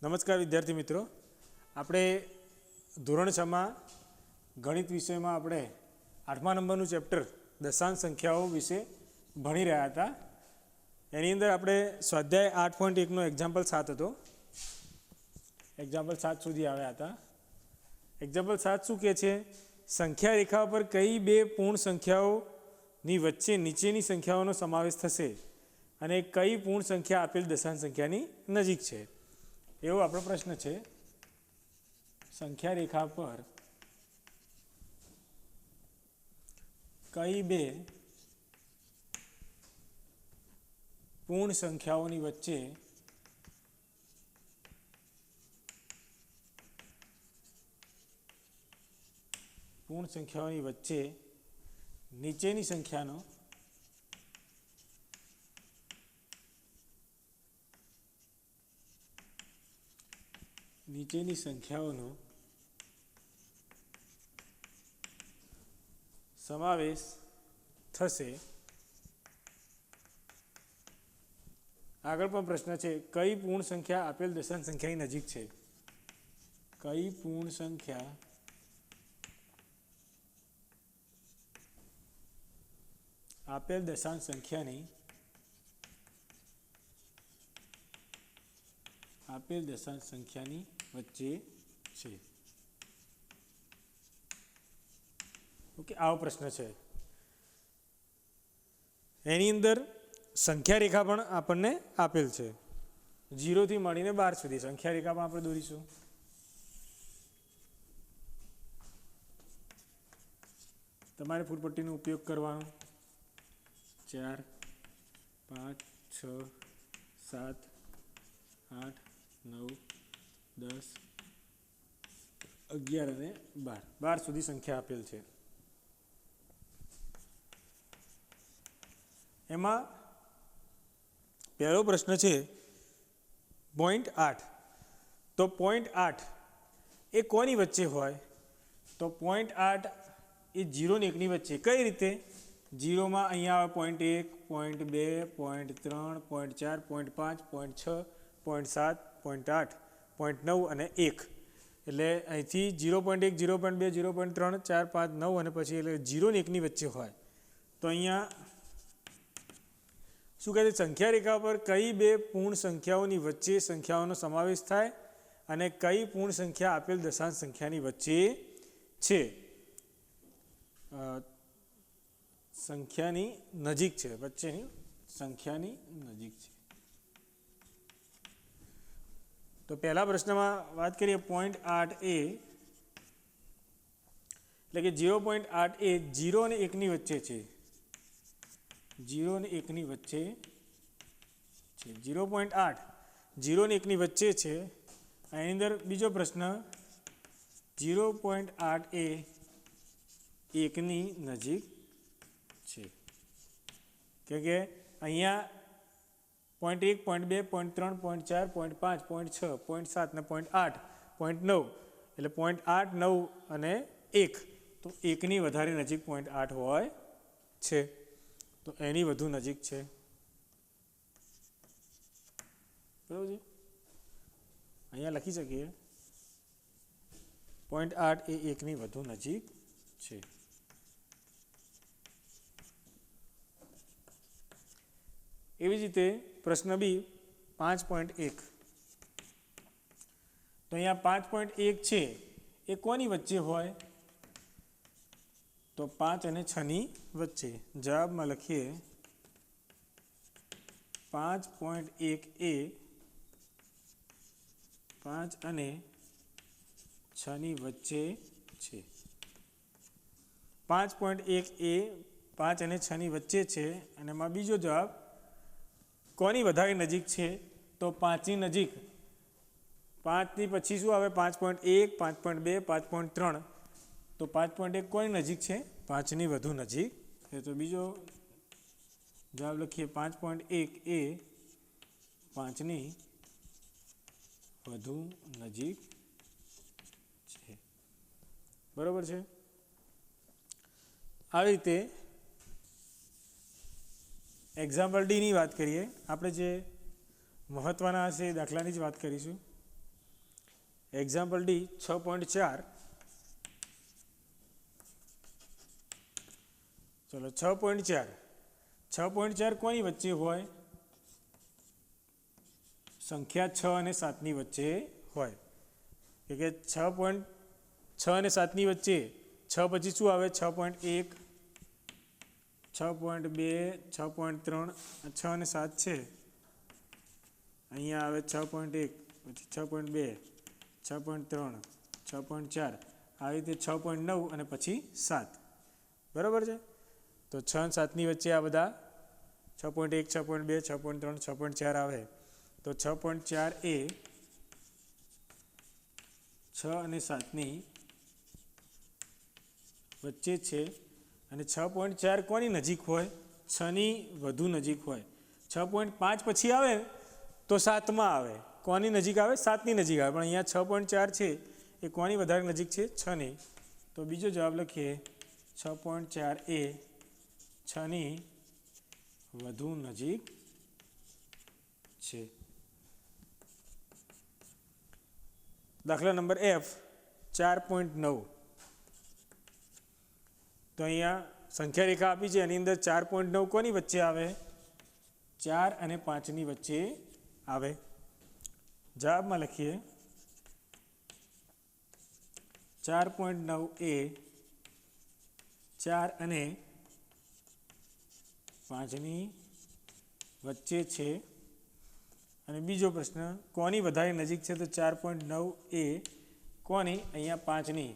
નમસ્કાર વિદ્યાર્થી મિત્રો, આપણે ધોરણ 6 માં ગણિત વિષયમાં આપણે 8મા નંબરનું ચેપ્ટર દશાંશ સંખ્યાઓ વિશે ભણી રહ્યા હતા. એની અંદર આપણે સ્વાધ્યાય 8.1 નો એક્ઝામ્પલ 7 હતો. એક્ઝામ્પલ 7 સુધી આવ્યા હતા. એક્ઝામ્પલ 7 શું કહે છે? સંખ્યા રેખા પર કઈ બે પૂર્ણ સંખ્યાઓની વચ્ચે નીચેની સંખ્યાઓનો સમાવેશ થશે અને કઈ પૂર્ણ સંખ્યા આપેલ દશાંશ સંખ્યાની નજીક છે, એવો આપણો પ્રશ્ન છે. સંખ્યા રેખા પર કઈ બે પૂર્ણ સંખ્યાઓની વચ્ચે નીચેની સંખ્યાઓનો સમાવેશ થશે. આગળ પણ પ્રશ્ન છે, કઈ પૂર્ણ સંખ્યા આપેલ દશાંશ સંખ્યાની નજીક છે? કઈ પૂર્ણ સંખ્યા આપેલ દશાંશ સંખ્યાની વચ્ચે છે? ઓકે, આવો પ્રશ્ન છે. એની અંદર સંખ્યા રેખા પણ આપણને આપેલ છે. 0 થી મળીને 12 સુધી સંખ્યા રેખા પણ આપણે દોરીશું. તમારે ફૂટપટ્ટીનો ઉપયોગ કરવાનો. 4 5 6 7 8 9 10 11 અને 12 સુધી સંખ્યા આપેલ છે. એમાં પહેલો પ્રશ્ન છે 0.8. તો 0.8 એ કોની વચ્ચે હોય? તો 0.8 એ 0 ને 1 ની વચ્ચે. કઈ રીતે? 0 માં અહીંયા આવે 0.1 0.2 0.3 0.4 0.5 0.6 0.7 0.8 0.9 અને 1. એટલે અહીંથી 0.1 0.2 0.3 4 5 9 અને પછી એટલે 0 ને 1 ની વચ્ચે હોય. તો અહીંયા શું કહે છે? સંખ્યા રેખા પર કઈ બે પૂર્ણ સંખ્યાઓની વચ્ચે સંખ્યાઓનો સમાવેશ થાય અને કઈ પૂર્ણ સંખ્યા આપેલ દશાંશ સંખ્યાની વચ્ચે છે? સંખ્યાની નજીક છે, વચ્ચેની સંખ્યાની નજીક છે. તો પહેલા પ્રશ્નમાં વાત કરીએ 0.8 એ એટલે કે 0.8 એ 0 અને 1 ની વચ્ચે છે. 0 અને 1 ની વચ્ચે છે. 0.8 0 અને 1 ની વચ્ચે છે. એની અંદર બીજો પ્રશ્ન 0.8 એ 1 ની નજીક છે. કે અહીંયા 0.1 0.2 0.3 0.4 0.5 0.6 0.7 ને 0.8 0.9 એટલે 0.8 9 અને 1. તો 1 ની વધારે નજીક 0.8 હોય છે. તો એની વધુ નજીક છે. બરાબર છે? અહીંયા લખી શકીએ 0.8 એ 1 ની વધુ નજીક છે. એવી જ રીતે પ્રશ્ન બી 5.1. તો અહીંયા 5.1 છે એ કોની વચ્ચે હોય? તો 5 અને 6 ની વચ્ચે. જવાબમાં લખીએ 5.1 એ 5 અને 6 ની વચ્ચે છે. 5.1 એ 5 અને 6 ની વચ્ચે છે. અને એમાં બીજો જવાબ કોની વધારે નજીક છે? તો 5 ની નજીક. 5 ની પછી શું આવે? 5.1 5.2 5.3. તો 5.1 કોની નજીક છે? 5 ની વધુ નજીક. તો બીજો જવાબ લખીએ 5.1 એ 5 ની વધુ નજીક છે. બરોબર છે? આવી રીતે એક્ઝામ્પલ ડી ની વાત કરીએ. આપણે જે મહત્વના હશે એ દાખલાની જ વાત કરીશું. Example D 6.4. ચલો 6.4. 6.4 કોની વચ્ચે હોય? સંખ્યા 6 અને 7ની વચ્ચે હોય. કે 6 અને 7ની વચ્ચે 6 પછી શું આવે? 6.1, 6.2, 6.3. 6 અને 7 છે. અહીંયા આવે 6.1, પછી 6.2, 6.3, 6.4, આવી રીતે 6.9 અને પછી 7. બરાબર છે. તો 6 અને 7ની વચ્ચે આ બધા 6.1, 6.2, 6.3, 6.4 આવે. તો 6.4 એ 6 અને 7ની વચ્ચે છે. અને 6.4 કોની નજીક હોય? 6ની વધુ નજીક હોય. 6.5 પછી આવે તો 7માં આવે. કોની નજીક આવે? 7ની નજીક આવે. પણ અહીંયા 6.4 છે એ કોની વધારે નજીક છે? 6ની. તો બીજો જવાબ લખીએ 6.4 એ 6ની વધુ નજીક છે. દાખલા નંબર F 4.9. તો અહીંયા સંખ્યા રેખા આપી છે, એની અંદર 4.9 કોની વચ્ચે આવે? 4 અને 5ની વચ્ચે આવે. જવાબમાં લખીએ 4.9 એ 4 અને 5ની વચ્ચે છે. અને બીજો પ્રશ્ન, કોની વધારે નજીક છે? તો 4.9 એ કોની? અહીંયા 5ની.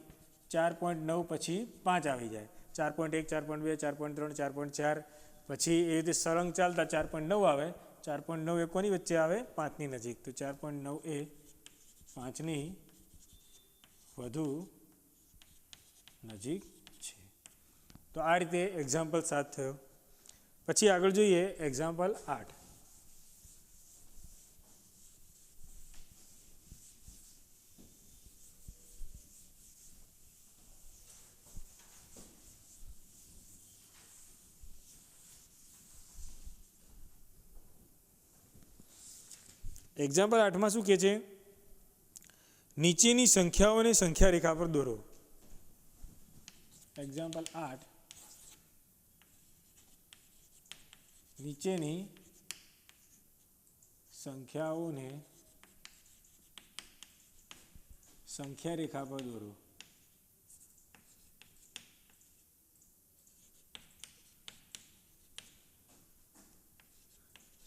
4.9 પછી 5 આવી જાય. 4.1, 4.2, 4.3, 4.4, પછી એ રીતે સળંગ ચાલતા 4.9 આવે. 4.9 એ કોની વચ્ચે આવે? 5ની નજીક. તો 4.9 એ 5ની વધુ નજીક છે. તો આ રીતે એક્ઝામ્પલ 7 થયો. પછી આગળ જોઈએ એક્ઝામ્પલ 8. એક્ઝામ્પલ 8માં શું કહે છે? નીચેની સંખ્યાઓને સંખ્યા રેખા પર દોરો. એક્ઝામ્પલ 8. નીચેની સંખ્યાઓને સંખ્યા રેખા પર દોરો.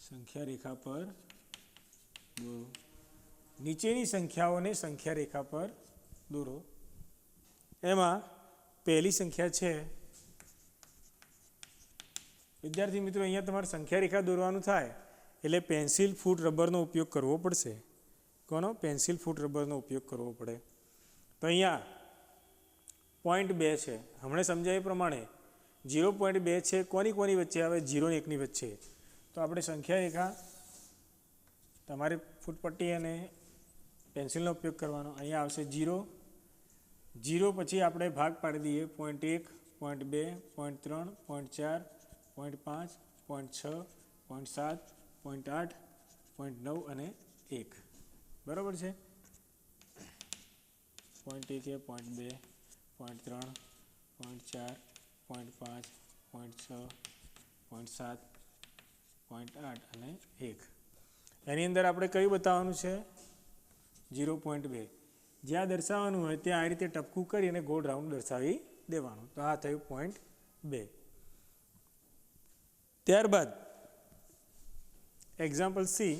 સંખ્યા રેખા પર દોરો. નીચેની સંખ્યાઓને સંખ્યા રેખા પર દોરો. એમાં પહેલી સંખ્યા છે, વિદ્યાર્થી મિત્રો, અહીંયા તમારે સંખ્યા રેખા દોરવાનું થાય એટલે પેન્સિલ, ફૂટ, રબરનો ઉપયોગ કરવો પડશે. કોનો? પેન્સિલ, ફૂટ, રબરનો ઉપયોગ કરવો પડે. તો અહીંયા 0.2 છે. હમણાં સમજાય એ પ્રમાણે 0.2 છે. કોની વચ્ચે આવે? 0 અને 1ની વચ્ચે. તો આપણે સંખ્યા રેખા તમારે ફૂટપટ્ટી અને પેન્સિલનો ઉપયોગ કરવાનો. અહીંયા આવશે 0. 0 પછી આપણે ભાગ પાડી દઈએ. 0.1, 0.2, 0.3, 0.4, 0.5, 0.6, 0.7, 0.8, 0.9 અને 1. બરાબર છે. 0.1, 0.2, 0.3, 0.4, 0.5, 0.6, 0.7, 0.8 અને 1. એની અંદર આપણે કયું બતાવવાનું છે? 0.2. જ્યાં દર્શાવવાનું હોય ત્યાં આ રીતે ટપકું કરી અને ગોળ રાઉન્ડ દર્શાવી દેવાનું. તો આ થયું 0.2. ત્યારબાદ એક્ઝામ્પલ સી.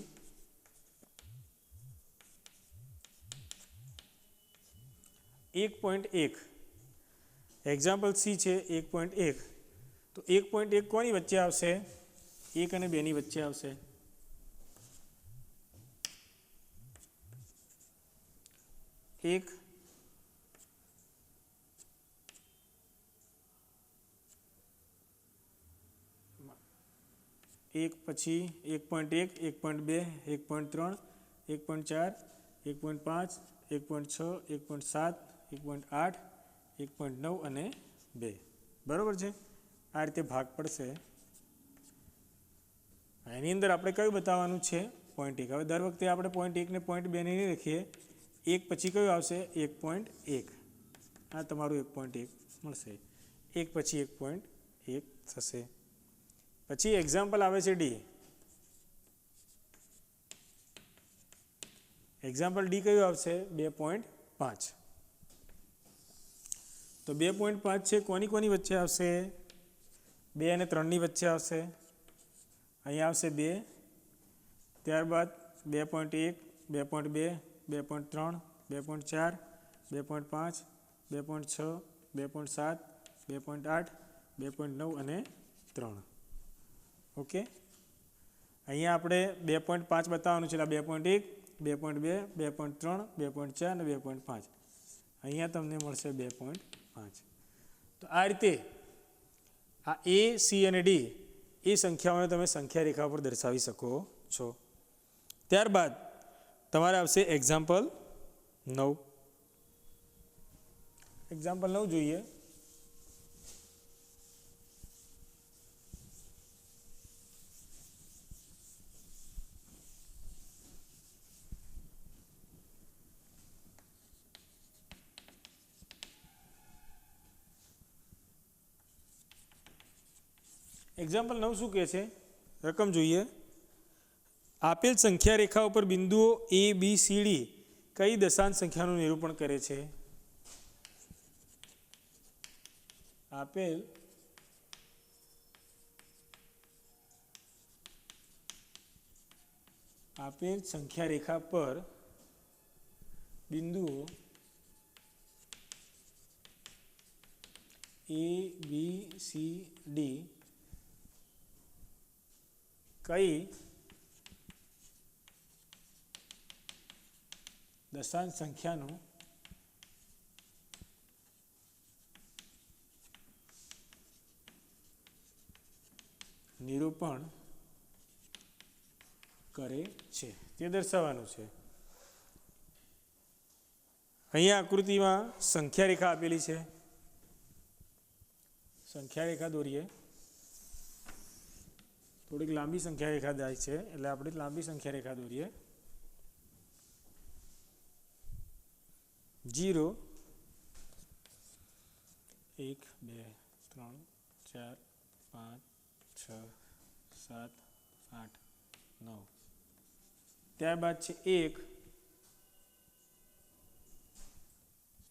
.1. એક્ઝામ્પલ સી છે 1.1. તો 1.1 કોની વચ્ચે આવશે? 1 અને 2ની વચ્ચે આવશે. 1 પછી 1.1, 1.2, 1.3, 1.4, 1.5, 1.6, 1.7, 1.8, 1.9 અને 2. બરાબર છે. આ રીતે ભાગ પડશે. એની અંદર આપણે કયું બતાવવાનું છે? 0.1. હવે દર વખતે આપણે 0.1 ને 0.2 નહીં લખીએ. એક પછી કયું આવશે 1.1 આ તમારું 1.1 મળશે એક પછી 1.1 થશે પછી એક્ઝામ્પલ આવે છે ડી એક્ઝામ્પલ ડી કયું આવશે 2.5 તો 2.5 છે કોની વચ્ચે આવશે 2 અને 3 ની વચ્ચે આવશે અહીંયા આવશે 2 ત્યારબાદ 2.1 2.2 2.3 2.4 2.5 2.6 2.7 2.8 2.9 અને 3 ઓકે અહીંયા આપણે 2.5 બતાવવાનું છે એટલે 2.1 2.2 2.3 2.4 અને 2.5 અહીંયા તમને મળશે 2.5 તો આ રીતે આ એ સી અને ડી એ સંખ્યાઓને તમે સંખ્યા રેખા પર દર્શાવી શકો છો ત્યારબાદ તમારે આવશે એક્ઝામ્પલ 9 એક્ઝામ્પલ 9 જોઈએ એક્ઝામ્પલ 9 શું કહે છે રકમ જોઈએ આપેલ સંખ્યા રેખા ઉપર બિંદુઓ એ બી સી ડી કઈ દશાંશ સંખ્યાનું નિરૂપણ કરે છે આપેલ સંખ્યા રેખા પર બિંદુઓ એ બી સી ડી કઈ દશાંશ સંખ્યાનું નિરૂપણ કરે છે તે દર્શાવવાનું છે અહીંયા આકૃતિમાં સંખ્યા રેખા આપેલી છે સંખ્યા રેખા દોરીએ થોડીક લાંબી સંખ્યા રેખા જાય છે એટલે આપણે લાંબી સંખ્યા રેખા દોરીએ 0 1 2 3 4 5 6 7 8 9 ત્યારબાદ છે 1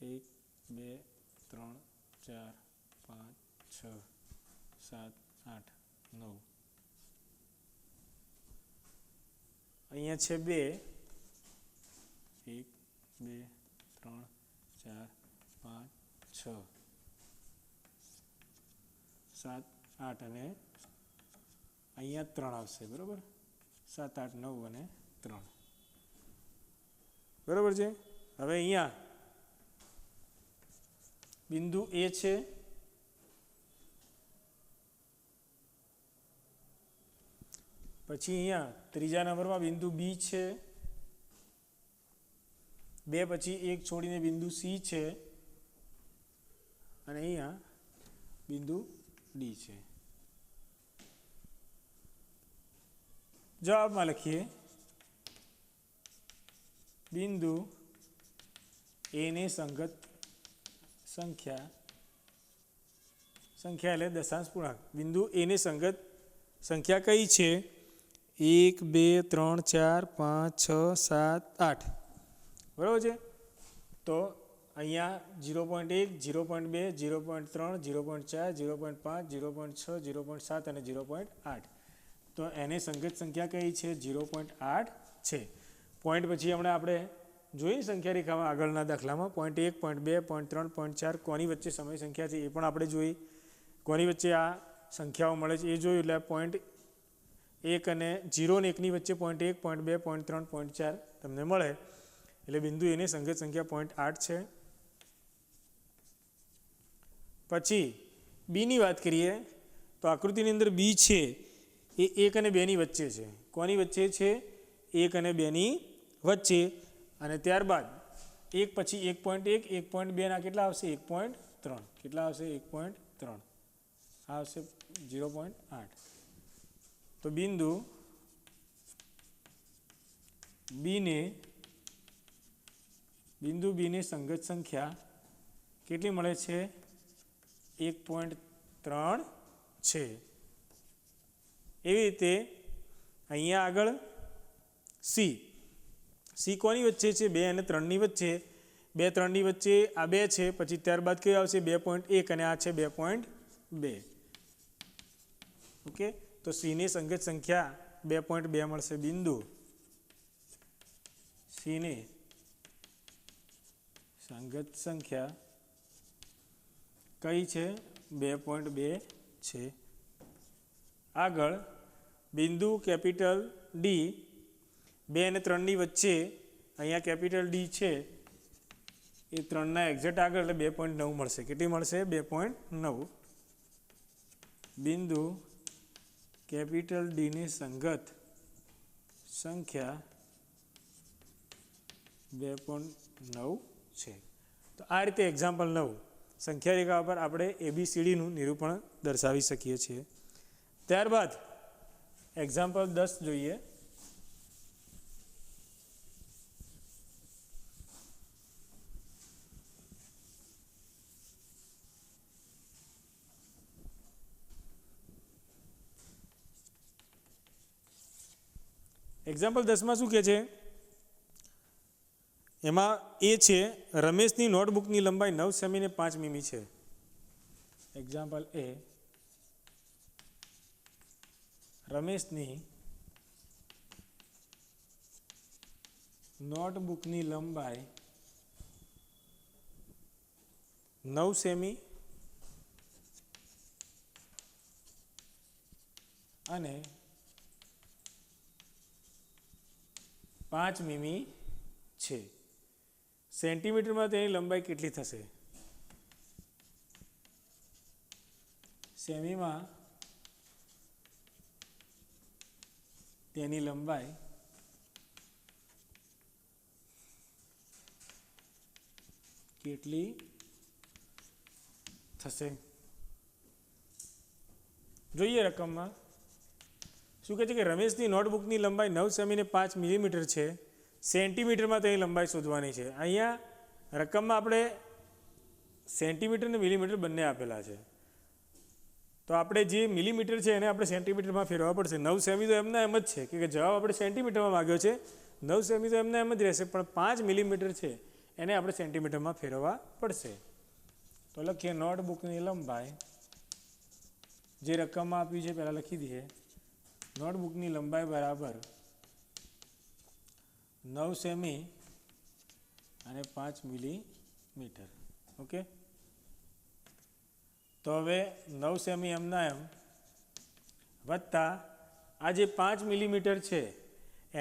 1 2 3 4 5 6 7 8 9 અહીંયા છે 2 1 2 3 4 5 6 7 8 અને અહીંયા 3 આવશે બરાબર 7 8 9 અને 3 બરાબર છે હવે અહીંયા બિંદુ એ છે પછી અહીંયા ત્રીજા નંબરમાં બિંદુ બી છે 2 પછી 1 છોડીને બિંદુ સી છે અને અહીંયા બિંદુ ડી છે જવાબમાં લખીએ બિંદુ એ ને સંગત સંખ્યા એટલે દશાંશ પૂર્ણાંક બિંદુ એ ને સંગત સંખ્યા કઈ છે 1 2 3 4 5 6 7 8 બરાબર છે તો અહીંયા 0.1 0.2 0.3 0.4 0.5 0.6 0.7 અને 0.8 તો એને સંગત સંખ્યા કઈ છે 0.8 છે પોઈન્ટ પછી હમણાં આપણે જોઈ સંખ્યા રેખામાં આગળના દાખલામાં 0.1 0.2 0.3 0.4 કોની વચ્ચે સમય સંખ્યા છે એ પણ આપણે જોઈ કોની વચ્ચે આ સંખ્યાઓ મળે છે એ જોયું એટલે 0.1 અને 0 અને 1 ની વચ્ચે 0.1 0.2 0.3 0.4 તમને મળે એટલે બિંદુ એની સંગત સંખ્યા 0.8 છે પછી બી ની વાત કરીએ તો આકૃતિની અંદર બી છે એ 1 અને 2 ની વચ્ચે છે કોની વચ્ચે છે 1 અને 2 ની વચ્ચે અને ત્યારબાદ 1 પછી 1.1 1.2 ના કેટલા આવશે 1.3 કેટલા આવશે 1.3 આ આવશે 0.8 તો બિંદુ બી ને બિંદુ બીની સંગત સંખ્યા કેટલી મળે છે? 1.3 છે. એવી રીતે અહીંયા આગળ સી કોની વચ્ચે છે? 2 અને 3ની વચ્ચે. 2 3ની વચ્ચે આ 2 છે, પછી ત્યારબાદ કયું આવશે? 2.1 અને આ છે 2.2. ઓકે, તો સીની સંગત સંખ્યા 2.2 મળશે. બિંદુ સીની સંગત સંખ્યા કઈ છે? 2.2 છે. આગળ બિંદુ કેપિટલ ડી 2 અને 3ની વચ્ચે, અહીંયા કેપિટલ ડી છે એ 3ના એક્ઝેક્ટ આગળ, એટલે 2.9 મળશે. કેટલી મળશે? 2.9. બિંદુ કેપિટલ ડીની સંગત સંખ્યા 2.9 છે. તો આ રીતે એક્ઝામ્પલ 9 સંખ્યા રેખા પર આપણે ABCDનું નિરૂપણ દર્શાવી શકીએ છીએ. ત્યારબાદ એક્ઝામ્પલ 10 જોઈએ. એક્ઝામ્પલ 10માં શું કહે છે? એમાં એ છે રમેશની નોટબુકની લંબાઈ 9 સેમી ને 5 મીમી છે. એક્ઝામ્પલ એ, રમેશની નોટબુકની લંબાઈ 9 સેમી અને 5 મીમી છે. સેન્ટીમીટરમાં તેની લંબાઈ કેટલી થશે? સેમીમાં તેની લંબાઈ કેટલી થશે? જોઈએ રકમમાં શું કહે છે કે રમેશની નોટબુકની લંબાઈ 9 સેમી ને 5 મિલીમીટર છે. સેન્ટીમીટરમાં તેની લંબાઈ શોધવાની છે. અહીંયા રકમમાં આપણે સેન્ટીમીટર અને મિલીમીટર બંને આપેલા છે, તો આપણે જે મિલીમીટર છે એને આપણે સેન્ટીમીટરમાં ફેરવવા પડશે. 9 સેમી તો એમના એમ જ છે કે જવાબ આપણે સેન્ટીમીટરમાં માગ્યો છે. 9 સેમી તો એમના એમ જ રહેશે, પણ 5 મિલીમીટર છે એને આપણે સેન્ટીમીટરમાં ફેરવવા પડશે. તો લખીએ નોટબુકની લંબાઈ, જે રકમમાં આપ્યું છે પહેલાં લખી દઈએ. નોટબુકની લંબાઈ બરાબર 9 સેમી અને 5 મિલીમીટર. ઓકે, તો હવે 9 સેમી એમના એમ વત્તા આ જે 5 મિલીમીટર છે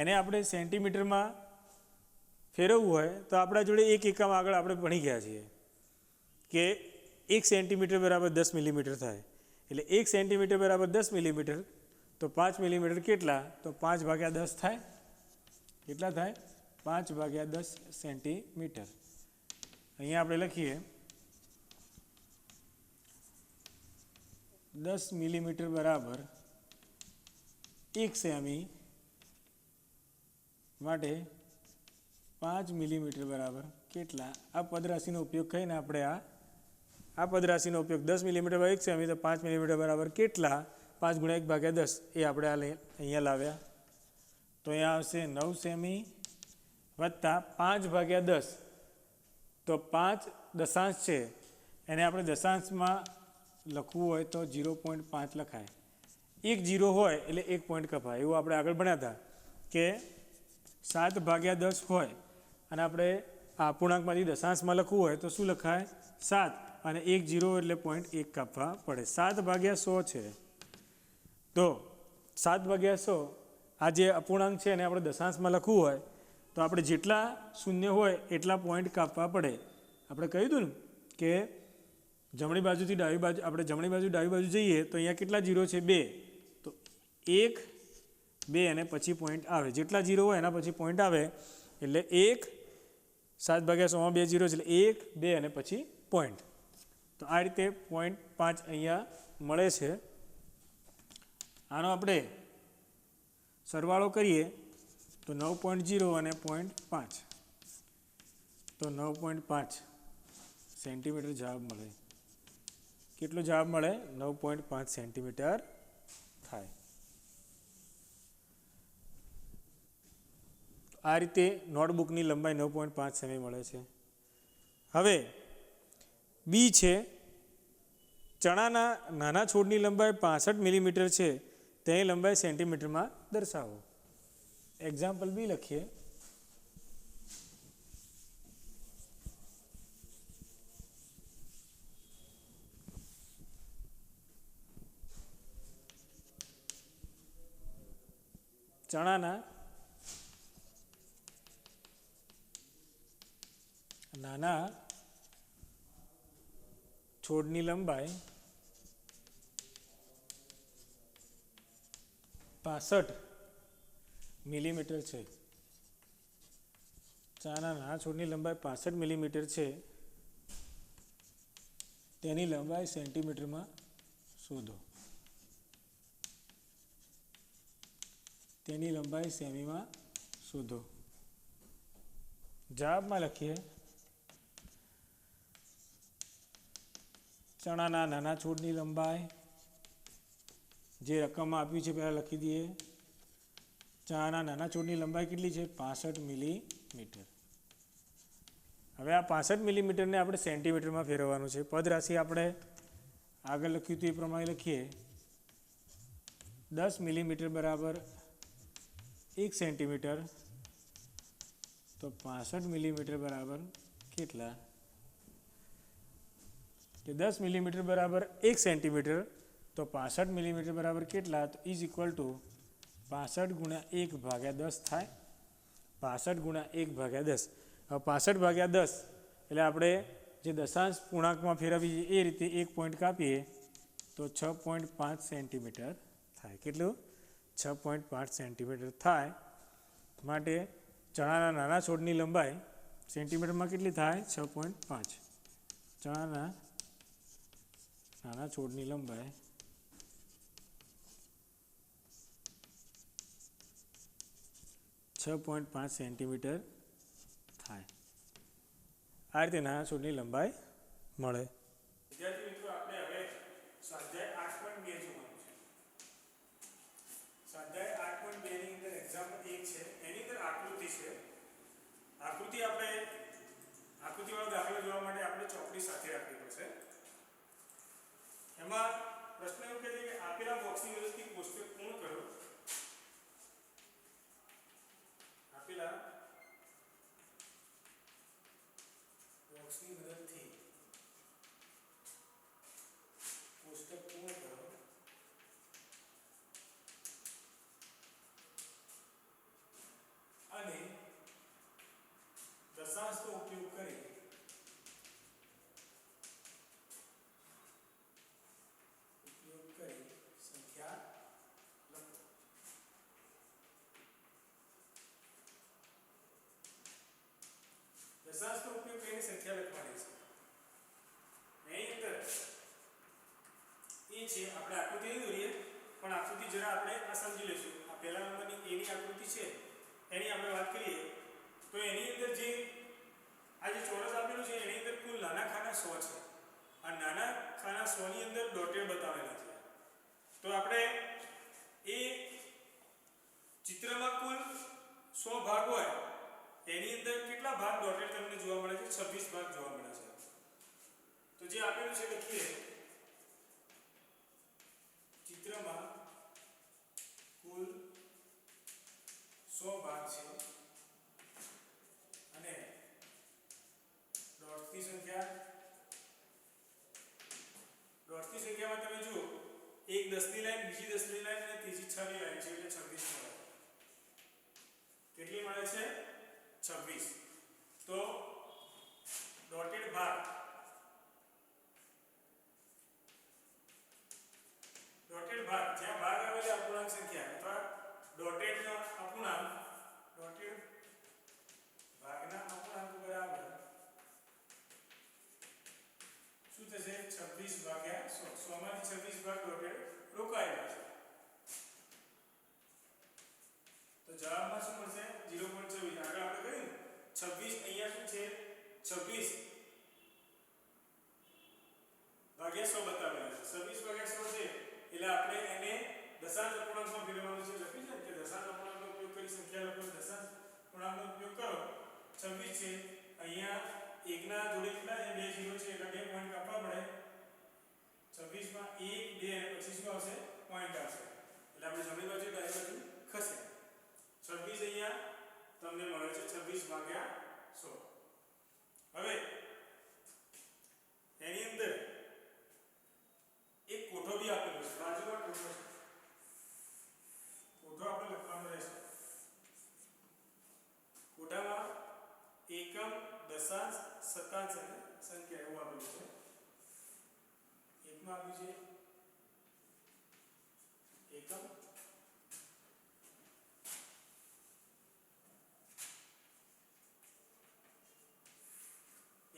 એને આપણે સેન્ટીમીટરમાં ફેરવવું હોય તો આપણા જોડે એક એકમ આગળ આપણે ભણી ગયા છીએ કે 1 સેન્ટીમીટર બરાબર 10 મિલીમીટર થાય. એટલે 1 સેન્ટીમીટર બરાબર 10 મિલીમીટર, તો 5 મિલીમીટર કેટલા? તો 5/10 થાય. કેટલા થાય? 5/10 સેન્ટીમીટર. અહીંયા આપણે લખીએ 10 મિલીમીટર બરાબર 1 સેમી માટે 5 મિલીમીટર બરાબર કેટલા? આ પદરાશિનો ઉપયોગ કરીને આપણે આ પદરાશિનો ઉપયોગ 10 મિલીમીટર બરાબર 1 સેમી, તો 5 મિલીમીટર બરાબર કેટલા? 5 × 1/10 એ આપણે અહીંયા લાવ્યા. તો અહીંયા આવશે 9 સેમી વત્તા 5/10, તો 5 દશાંશ છે એને આપણે દશાંશમાં લખવું હોય તો 0.5 લખાય. 1 0 હોય એટલે 1 પોઈન્ટ કપાય. એવું આપણે આગળ ભણ્યા હતા કે 7/10 હોય અને આપણે આ અપૂર્ણાંકમાંથી દશાંશમાં લખવું હોય તો શું લખાય? 7 અને 1 0 એટલે 0.1 કાપવા પડે. 7/100 છે, તો 7/100 આ જે અપૂર્ણાંક છે એને આપણે દશાંશમાં લખવું હોય તો આપણે જેટલા શૂન્ય હોય એટલા પોઈન્ટ કાપવા પડે. આપણે કહ્યું હતું ને કે જમણી બાજુથી ડાબી બાજુ, આપણે જમણી બાજુ ડાબી બાજુ જઈએ તો અહીંયા કેટલા 0 છે? 2. તો 1 2 અને પછી પોઈન્ટ આવે. જેટલા 0 હોય એના પછી પોઈન્ટ આવે એટલે 1 7/100 2 0 એટલે 1 2 અને પછી પોઈન્ટ. તો આ રીતે 0.5 અહીંયા મળે છે. આનો આપણે સરવાળો કરીએ તો 9.0 અને 0.5, તો 9.5 સેન્ટીમીટર જવાબ મળે. કેટલો જવાબ મળે? 9.5 સેન્ટીમીટર થાય. આ રીતે નોટબુકની લંબાઈ 9.5 સેમી મળે છે. હવે બી છે, ચણાના નાના છોડની લંબાઈ 65 મિલીમીટર છે, તેની લંબાઈ સેન્ટીમીટરમાં દર્શાવો. એક્ઝામ્પલ બી લખીએ. ચણાના નાના છોડની લંબાઈ 65 મિલીમીટર છે. ચણાના નાના છોડની લંબાઈ 65 મિલીમીટર છે, તેની લંબાઈ સેન્ટીમીટરમાં શોધો. તેની લંબાઈ સેમીમાં શોધો. જવાબમાં લખીએ, ચણાના નાના છોડની લંબાઈ, જે રકમમાં આપ્યું છે પહેલાં લખી દઈએ. ચણાના નાના છોડની લંબાઈ કેટલી છે? 65 મિલીમીટર. હવે આ 65 મિલીમીટરને આપણે સેન્ટીમીટરમાં ફેરવવાનું છે. પદ રાશિ આપણે આગળ લખ્યું હતું એ પ્રમાણે લખીએ. 10 મિલીમીટર બરાબર 1 સેન્ટીમીટર, તો 65 મિલીમીટર બરાબર કેટલા? કે 10 મિલીમીટર બરાબર 1 સેન્ટીમીટર, તો 65 મિલીમીટર બરાબર કેટલા? તો ઇઝ ઇક્વલ ટુ 65 ગુણ્યા 1 ભાગ્યા 10 થાય. 65 ગુણ્યા 1 ભાગ્યા 10. હવે 65 ભાગ્યા 10 એટલે આપણે જે દશાંશ પૂર્ણાંકમાં ફેરવીએ એ રીતે 1 પોઈન્ટ કાપીએ તો 6.5 સેન્ટીમીટર થાય. કેટલું? 6.5 સેન્ટીમીટર થાય. માટે ચણાના નાના છોડની લંબાઈ સેન્ટીમીટરમાં કેટલી થાય? 6.5. ચણાના નાના છોડની લંબાઈ 6.5 સેન્ટીમીટર થાય. આ રીતે નાના છોડની લંબાઈ મળે. વિદ્યાર્થી મિત્રો, આપણે હવે સ્વાધ્યાય 8.2 જોવાનું છે. સ્વાધ્યાય 8.2 ની અંદર એક્ઝામ્પલ 1 છે, એની અંદર આકૃતિ છે. આકૃતિવાળો દાખલો જોવા માટે આપણે ચોકડી સાથે રાખવી પડશે. એમાં પ્રશ્ન એવું કહે છે કે આપેલા બોક્સની મદદથી કોષ્ટક પૂર્ણ કરો. આપેલા બોક્સની મદદથી કોષ્ટક પૂર્ણ કરો અને દશાંશનો ઉપયોગ કરી સંખ્યા લખો. દશાંશનો ઉપયોગ કરીને સંખ્યા લખવાની છે. એની અંદર એ છે, આપણે આકૃતિ નહીં દોરીએ પણ આકૃતિ જરા આપણે આ સમજી લઈશું. આ પહેલા નંબરની એની આકૃતિ છે, એની આપણે વાત કરીએ તો એની અંદર જે આ જે ચોરસ આપેલું છે એની અંદર કુલ નાના ખાના 100 છે. આ નાના ખાના 100 ની અંદર ડોટેડ બતાવેલા છે. તો આપણે એ ચિત્રમાં કુલ 100 ભાગ હોય, એની અંદર કેટલા ભાગ ડોટેડ તમને જોવા મળે છે? 26 ભાગ જોવા મળે છે. તો જે આપેલું છે લખીએ, ચિત્રમાં કુલ 100 ભાગ છે અને ડોટની સંખ્યામાં તમે જુઓ, એક 10 ની લાઈન, બીજી 10 ની લાઈન અને ત્રીજી 6 ની લાઈન છે, એટલે 26 મળે. કેટલી મળે છે? 26. તો ડોટેડ ભાગ જ્યાં ભાગ આવેલા અપૂર્ણાંક સંખ્યા અથવા ડોટેડનો અપૂર્ણાંક, ડોટેડ ભાગના અપૂર્ણાંક બરાબર શું થશે? 26 ભાગ્યા 100. 100 માંથી 26 ભાગ ડોટેડ રોકાયેલા છે. તો જવાબમાં શું મળશે? 0.26. આગળ આપણે કહ્યું 26 અહીંયા શું છે? 26 ભાગ્યા 100 બતાવેલું છે. 26 ભાગ્યા 100 છે એટલે આપણે એને દશાંશ અપૂર્ણાંકમાં ફેરવવાનું છે. લખી છે કે દશાંશ અપૂર્ણાંકનો ઉપયોગ કરી સંખ્યા લખો. દશાંશ અપૂર્ણાંકનો ઉપયોગ કરો. 26 છે અહીંયા 1 ના જોડે કેટલા છે? 2 0 છે એટલે 2 પોઈન્ટ કાપવા પડે. 26 માં 1 2 અને પછી શું આવશે? પોઈન્ટ આવશે. એટલે આપણે જમણી બાજુ ડાબી બાજુ ખસે. 26 અહીંયા તમને મળે છે 26 ભાગ્યા 100. હવે એની અંદર એક કોઠો બી આપેલો છે. બાજુમાં કોઠો છે. કોઠો આપણે લખવાનો રહેશે. કોઠામાં એકમ, દશાંશ, શતાંશ અને સંખ્યા એવું આપેલું છે. એકમાં આપ્યું છે એકમ,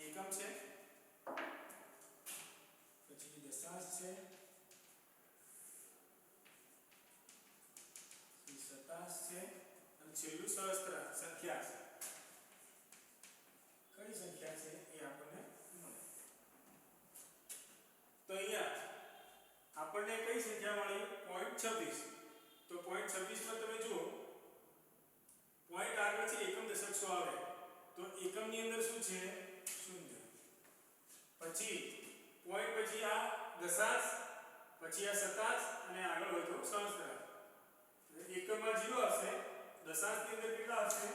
એકમ છે, પછી દશાંશ છે, શતાંશ છે અને છેલ્લું સહસ્ત્રાંશ સંખ્યા છે. કઈ સંખ્યા છે એ આપણને મળે. તો અહીંયા આપણને કઈ સંખ્યા મળી? 0.26. તો 0.26 માં તમે જુઓ પોઈન્ટ આગળ છે એકમ, દશક, સો આવે તો એકમની અંદર શું છે? શૂન્ય. પછી પોઈન્ટ પછી આ દશાંશ, પછી આ શતાંશ અને આગળ હોય તો સહસ્ત્રાંશ. એકમમાં 0 આવશે, દશાંશની અંદર કેટલા આવશે?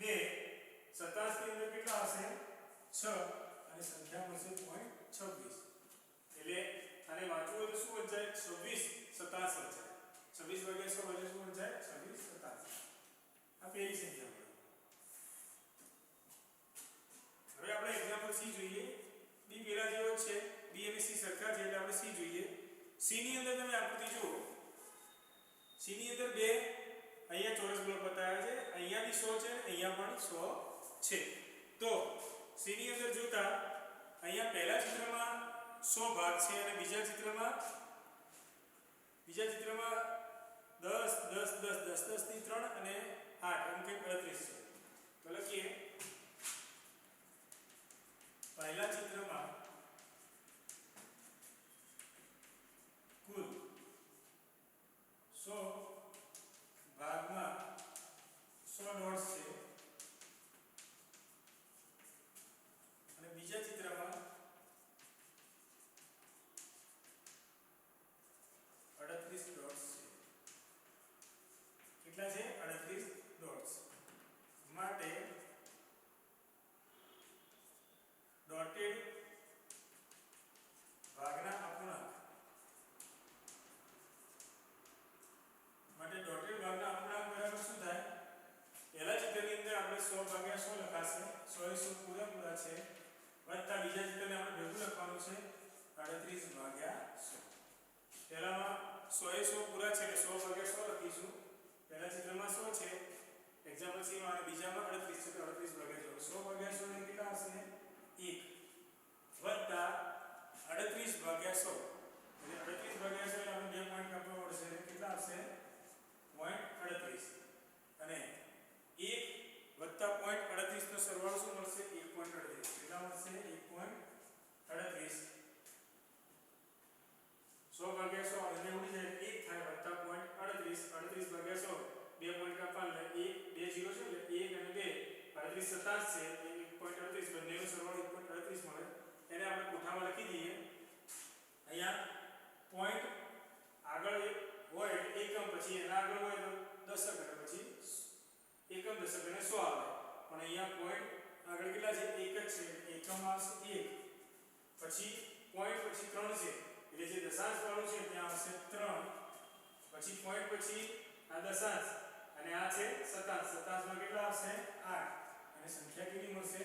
2, શતાંશની અંદર કેટલા આવશે? 6 અને સંખ્યા મળશે 0.26. એટલે આને વાંચવું હોય તો શું વંચાય? 26 શતાંશ વંચાય. 26 ભાગ્યા 100 એટલે શું વંચાય? 26 શતાંશ. આ પહેલી સંખ્યા મળી. હવે આપણે એક્ઝામ્પલ સી જોઈએ. બી પેલા જેવો છે, બી અને સી સરખા છે એટલે આપણે સી જોઈએ. સી ની અંદર તમે આકૃતિ જુઓ. સી ની અંદર બે અહીંયા ચોરસ બ્લોક બતાવ્યા છે. અહીંયા બી 100 છે, અહીંયા પણ 100 છે. તો સી ની અંદર જોતા અહીંયા પહેલા ચિત્રમાં 100 ભાગ છે અને બીજા ચિત્રમાં 10 10 10 10 10 થી 3 અને 8 એમ કે 38 છે. તો લખીએ પહેલા ચિત્રમાં કુલ 100 ભાગમાં 100 ડોટ્સ છે અને બીજા ચિત્રમાં 38 ડોટ્સ છે. કેટલા છે? 38 ડોટ્સ. માટે ડોટેડ ભાગના અપૂર્ણાંક બરાબર શું થાય? પહેલા ચિત્રની અંદર આપણે 100 ભાગ્યા 100 લખાશે. 100 એ 100 પૂરેપૂરા છે વત્તા બીજા ચિત્રને આપણે ભેગું લખવાનું છે 38 ભાગ્યા 100. પહેલામાં 100 એ 100 પૂરા છે એટલે 100 ભાગ્યા 100 લખીશું. પહેલા ચિત્રમાં 100 છે એક્ઝામ્પલ સી માં અને બીજામાં 38 છે તો 38 ભાગ્યા 100. 100 ભાગ્યા 100 એટલે કેટલા આવશે? 1 વત્તા 38 ભાગ્યા 100 એટલે 38 ભાગ્યા 100 એટલે આપણે 2 પોઈન્ટ કાપવા પડશે એટલે કેટલા આવશે? 0.38 અને 1 વત્તા 0.38 નો સરવાળો શું મળશે? 1.38. કેટલા મળશે? 1.38. 100 ભાગ્યા 100 અને ઉડી જાય 1 થાય વત્તા 0.38. 38 ભાગ્યા 100 2 પોઈન્ટ કાપવા એટલે 1 2 0 છે એટલે 1 અને 2 38 શતાંશ છે એટલે 1.38 બંનેનો સરવાળો 1.38 મળે. એને આપણે કોઠામાં લખી દઈએ. અહીંયા પોઈન્ટ આગળ હોય એટલે એકમ, પછી એના આગળ હોય તો દશક અને પછી એકમ, દશક અને 100 આવે. પણ અહીંયા પોઈન્ટ આગળ કેટલા છે? 1 જ છે એટલે એકમ આવશે 1, પછી પોઈન્ટ પછી 3 છે એટલે જે દશાંશ વાળું છે ત્યાં આવશે 3, પછી પોઈન્ટ પછી આ દશાંશ અને આ છે શતાંશ. શતાંશમાં કેટલા આવશે? 8 અને સંખ્યા કેટલી મળશે?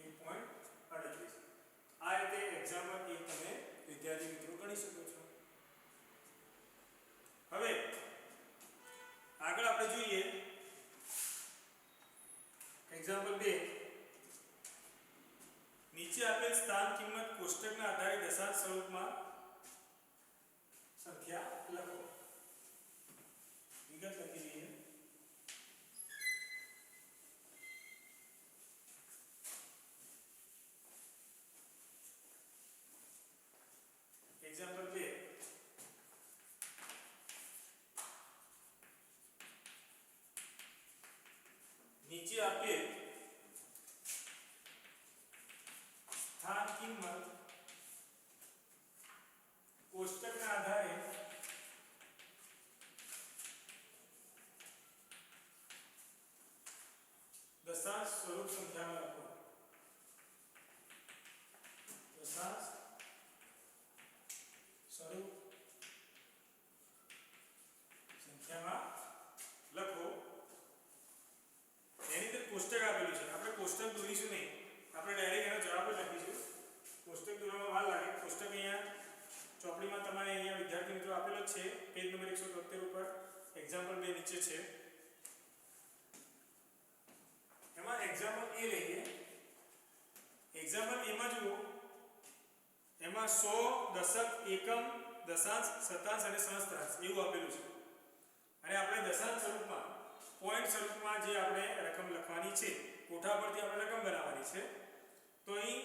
1.38. આ રીતે એક્ઝામ્પલ 1 તમે વિદ્યાર્થી મિત્રો ગણી શકો છો. હવે આગળ આપણે જોઈએ એક્ઝામ્પલ 2. નીચે આપેલ સ્થાન કિંમત કોષ્ટકના આધારે દશાંશ સ્વરૂપમાં સંખ્યા લખો. વિગત લખી લઈએ. દોરીશું નહીં, આપણે ડાયરેક્ટ એનો જવાબ જ લખીશું. કોષ્ટક દોરવામાં વાર લાગે. કોષ્ટક અહીંયા ચોપડીમાં તમારે અહીંયા વિદ્યાર્થી મિત્રો આપેલો જ છે પેજ નંબર 173 ઉપર એક્ઝામ્પલ 2 નીચે છે. એમાં એક્ઝામ્પલ એ લઈએ. એક્ઝામ્પલ એમાં જુઓ, એમાં 100 દશક એકમ દશાંશ શતાંશ અને સહસ્ત્રાંશ એવું આપેલું છે અને આપણે દશાંશ સ્વરૂપમાં પોઈન્ટ સ્વરૂપમાં જે આપણે રકમ લખવાની છે, કોઠા પરથી આપણે રકમ બનાવવાની છે. તો અહીં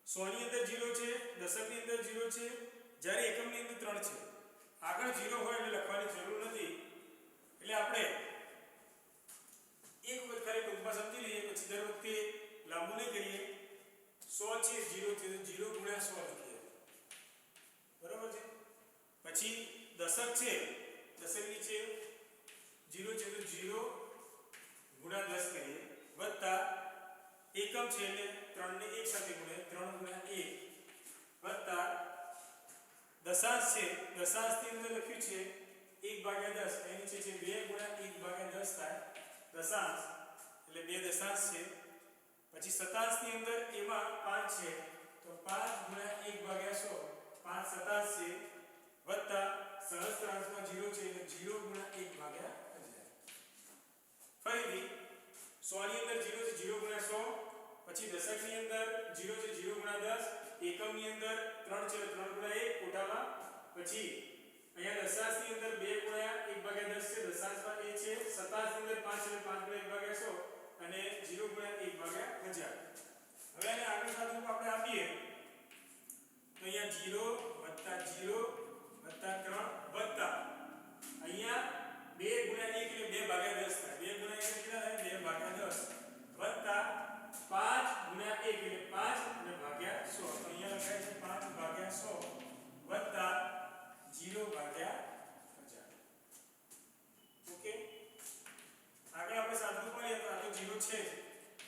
100 ની અંદર 0 છે, દશકની અંદર 0 છે, જ્યારે એકમની અંદર 3 છે. આગળ 0 હોય એટલે લખવાની જરૂર નથી. એટલે આપણે એક વખત ખાલી ટૂંકમાં સમજી લઈએ, પછી દર વખતે લાંબુ નહીં કરીએ. 100 છે 0 છે તો 0 ગુણ્યા 100 લખીએ, બરાબર છે. પછી દશક છે, દશકની છે 0 છે તો 0 ગુણ્યા 10 કરીએ, વત્તા એકમ છે એટલે 3 ને 1 સાથે ગુણે 3 ગુણ્યા 1, વત્તા દશાંશ છે, દશાંશની અંદર લખ્યું છે 1/10, એની નીચે છે 2 ગુણ્યા 1/10 થાય દશાંશ, એટલે 2 દશાંશ છે. પછી શતાંશની અંદર એમાં 5 છે તો 5 ગુણ્યા 1/100, 5 શતાંશ છે, વત્તા સહસ્ત્રાંશમાં 0 છે એટલે 0 ગુણ્યા 1/1000. ફરીથી 100 ની અંદર 0 છે 0 ગુણ્યા 100, પછી દશકની અંદર 0 છે 0 ગુણ્યા 10, એકમની અંદર 3 છે 3 ગુણ્યા 1 કોઠામાં, પછી અહીંયા દશાંશની અંદર 2 ગુણ્યા 1/10 છે, દશાંશમાં એ છે, શતાંશની અંદર 5 છે 5 ગુણ્યા 1/100 અને 0 ગુણ્યા 1/1000. હવે આને આગળ સાદુરૂપ આપણે આપીએ તો અહીંયા 0 વત્તા 0 વત્તા 3 વત્તા અહીંયા 2 ગુણ્યા 1 એટલે 2/10 થાય, 2 ગુણ્યા 1 કેટલા થાય 2/10, વત્તા 5 ગુણ્યા 1 એટલે 5 અને ભાગ્યા 100, તો અહીંયા લખાય છે 5/100 વત્તા 0/1000. ઓકે, આગળ આપણે સાદુરૂપ કરીએ તો આ તો 0 છે,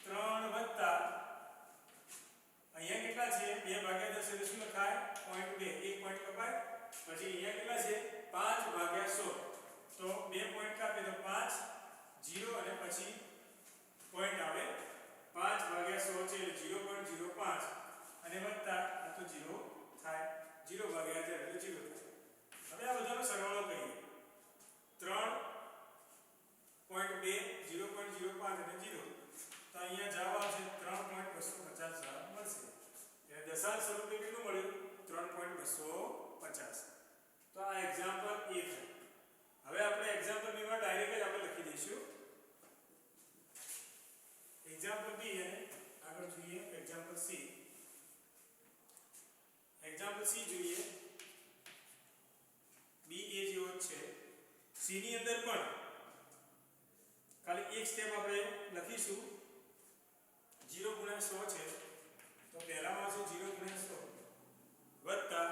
3 વત્તા અહીંયા કેટલા છે 2/10 એટલે શું લખાય 0.2, 1 પોઈન્ટ કપાય. પછી અહીંયા કેટલા છે 5/100, તો 2 પોઈન્ટ કાપે તો 5 0 અને પછી પોઈન્ટ આવે 5/100 છે એટલે 0.05 અને વત્તા આ તો 0 થાય, 0/1000 એટલે 0 થાય. હવે આ બધાનો સરવાળો કરીએ, 3.2 0.05 અને 0, તો અહીંયા જવાબ આવશે 3.250 જવાબ મળશે. એટલે દશાંશ સ્વરૂપે કેટલું મળ્યું 3.250. તો આ એક્ઝામ્પલ A થાય. હવે આપણે એક્ઝામ્પલ B માં ડાયરેક્ટ જ આપણે લખી દઈશું. એક્ઝામ્પલ B અને આગળ જોઈએ એક્ઝામ્પલ C. એક્ઝામ્પલ C જોઈએ, B A જેવો જ છે. C ની અંદર પણ ખાલી એક સ્ટેપ આપણે લખીશું. 0 ગુણ્યા 100 છે તો પહેલામાં છે 0 ગુણ્યા 100 વત્તા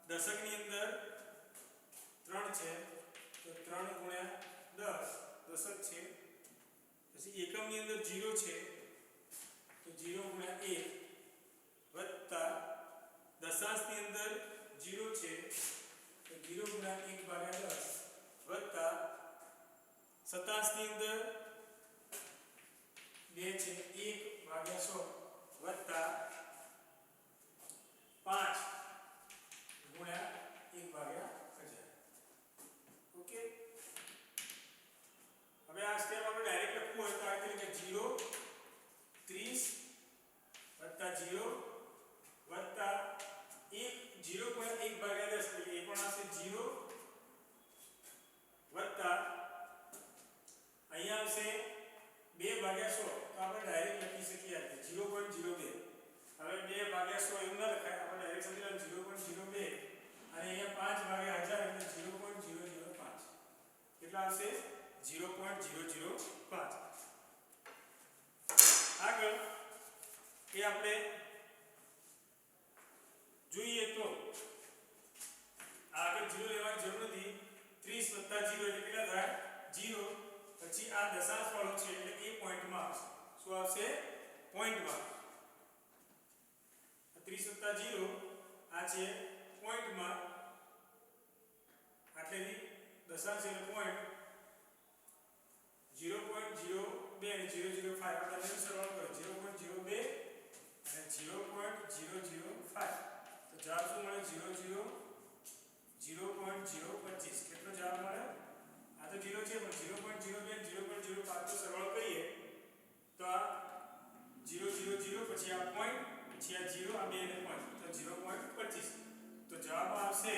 દશકની અંદર 3 છે તો 3 ગુણ્યા 10 દશક છે. પછી એકમની અંદર 0 છે તો 0 ગુણ્યા 1 વત્તા દશાંશની અંદર 0 છે તો 0 ગુણ્યા 1/10 વત્તા શતાંશની અંદર 2 છે 1/100 વત્તા 5 ગુણ્યા 1/1000. ઓકે, હવે આ સ્ટેપ આપણે ડાયરેક્ટ લખવું હોય તો આ રીતે 0 30 વત્તા 0 વત્તા 1 0 ગુણ્યા 1/10 એટલે એ પણ આવશે 0 વત્તા અહીંયા આવશે 2/100, તો આપણે ડાયરેક્ટ લખી શકીએ આ 0.02. હવે 2/100 એવું ના લખાય, આપણે ડાયરેક્ટ સમજી લેવાનું 0.02 અને અહીંયા 5/1000 એટલે 0.005. કેટલા આવશે 0.005. આગળ એ આપણે જોઈએ તો આગળ 0 લેવાની જરૂર નથી. 30 વત્તા 0 એટલે કેટલા થાય 0. પછી આ દશાંશ વાળો છે એટલે એ પોઈન્ટમાં આવશે. શું આવશે પોઈન્ટમાં. 30 વત્તા 0 આ છે પોઈન્ટમાં, આટલેથી દશાંશ એટલે પોઈન્ટ 0.005 2 અને 0.005 આ બંનેનો સરવાળો કરો 0.02 અને 0.005 તો જવાબ શું મળે 0.025 કેટલો જવાબ મળે આ તો 0 છે પણ 0.02 અને 0.05 નો સરવાળો કરીએ તો આ 0.00 પછી આ પોઈન્ટ પછી આ 0 આ બે ને પોઈન્ટ તો 0.25 તો જવાબ આવશે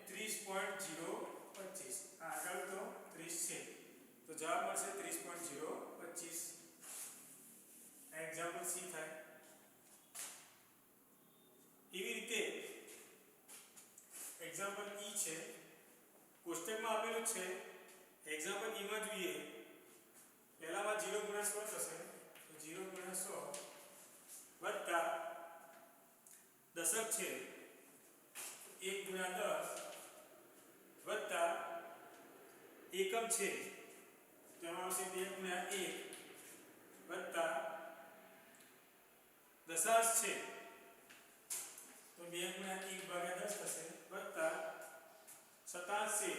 30.025 આગળ તો 30 છે તો જવાબ મળશે 30.025 એક્ઝામ્પલ સી થાય એવી રીતે એક્ઝામ્પલ ઈ છે કોષ્ટકમાં આપેલું છે એક્ઝામ્પલ ઈ માં જોઈએ પહેલામાં 0 ગુણ્યા 100 થશે તો 0 ગુણ્યા 100 વત્તા દશક છે 1 ગુણ્યા 10 વત્તા એકમ છે તેમાં આવશે 2 ગુણ્યા 1 વત્તા દશાંશ છે તો 2 ગુણ્યા 1 ભાગ્યા 10 થશે વત્તા શતાંશ છે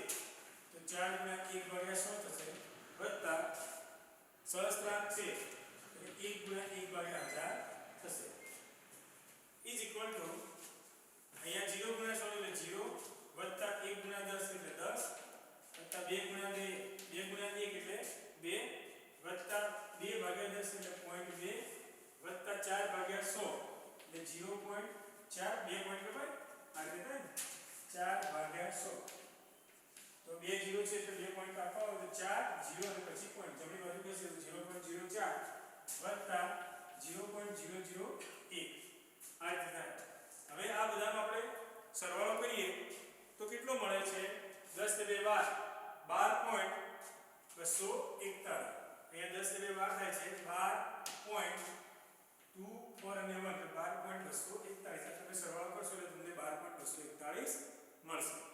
તો 4 ગુણ્યા 1 ભાગ્યા 100 થશે વત્તા સહસ્ત્રાંક છે તો 1 ગુણ્યા 1 ભાગ્યા 1000 થશે ઇઝ ઇક્વલ ટુ અહીંયા 0 ગુણ્યા 100 એટલે 0 વત્તા 1 ગુણ્યા 10 એટલે 10 વત્તા 2 ગુણ્યા 2 ગુણ્યા 1 એટલે 2 વત્તા 2 ભાગ્યા 10 એટલે 0.2 વત્તા 4 ભાગ્યા 100 એટલે 0.4 2 પોઈન્ટ કપાય આ રીતે થાય 4 ભાગ્યા 100 તો 2 0 છે એટલે 2 પોઈન્ટ કાપવા હોય તો 4 0 અને પછી પોઈન્ટ જમણી બાજુ કહેશે તો 0.04 વત્તા 0.001 આ રીતે થાય હવે આ બધાનો આપણે સરવાળો કરીએ તો કેટલો મળે છે 10 ને 2 12.241 અહીંયા 10 ને 2 12 થાય છે 12.24 અને 1 12.241 તમે સરવાળો કરશો એટલે તમને 12.241 મળશે